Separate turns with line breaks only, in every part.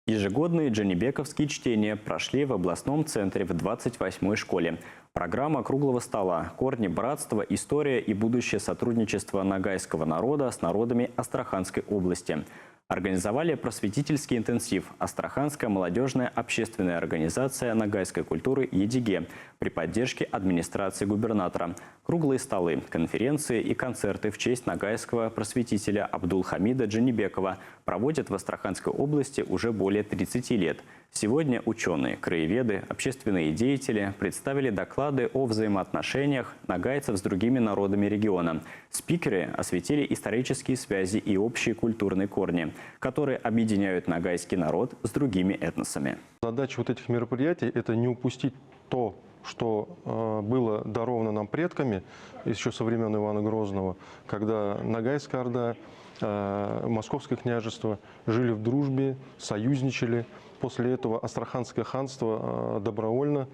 Ежегодные джанибековские чтения прошли в областном центре в 28-й школе. Программа круглого стола «Корни братства. История и будущее сотрудничества ногайского народа с народами Астраханской области». Организовали просветительский интенсив Астраханская молодежная общественная организация ногайской культуры «Едиге» при поддержке администрации губернатора. Круглые столы, конференции и концерты в честь ногайского просветителя Абдулхамида Джанибекова проводят в Астраханской области уже более 30 лет. Сегодня ученые, краеведы, общественные деятели представили доклады о взаимоотношениях ногайцев с другими народами региона. Спикеры осветили исторические связи и общие культурные корни, которые объединяют ногайский народ с другими этносами.
Задача вот этих мероприятий – это не упустить то, что было даровано нам предками еще со времен Ивана Грозного, когда Ногайская Орда, Московское княжество жили в дружбе, союзничали. После этого Астраханское ханство добровольно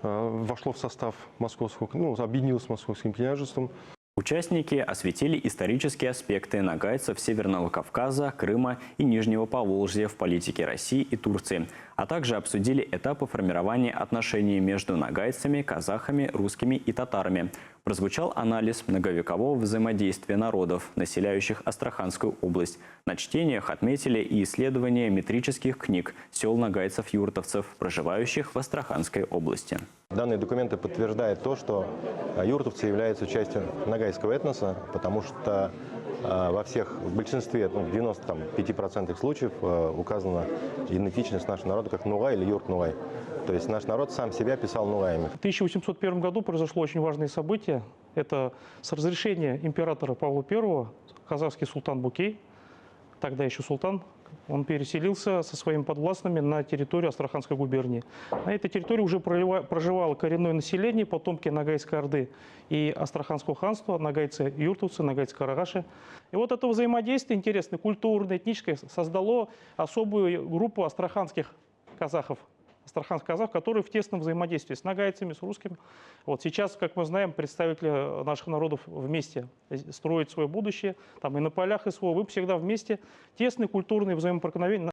вошло в состав московского, объединилось с Московским княжеством.
Участники осветили исторические аспекты ногайцев Северного Кавказа, Крыма и Нижнего Поволжья в политике России и Турции, а также обсудили этапы формирования отношений между ногайцами, казахами, русскими и татарами. Прозвучал анализ многовекового взаимодействия народов, населяющих Астраханскую область. На чтениях отметили и исследования метрических книг сел ногайцев-юртовцев, проживающих в Астраханской области.
Данные документы подтверждают то, что юртовцы являются частью ногайского этноса, потому что в большинстве, в 95% случаев указана идентичность нашего народа как Нугай или Юрт-Нугай. То есть наш народ сам себя писал нугаями.
В 1801 году произошло очень важное событие. Это с разрешения императора Павла I казахский султан Букей, тогда еще султан, он переселился со своими подвластными на территорию Астраханской губернии. На этой территории уже проживало коренное население, потомки Ногайской Орды и Астраханского ханства, ногайцы-юртовцы, ногайцы-карагаши. И вот это взаимодействие интересное, культурное, этническое, создало особую группу астраханских казахов, которые в тесном взаимодействии с ногайцами, с русскими. Вот сейчас, как мы знаем, представители наших народов вместе строят свое будущее, там и на полях СВО, вы всегда вместе, тесные культурные взаимопроникновения.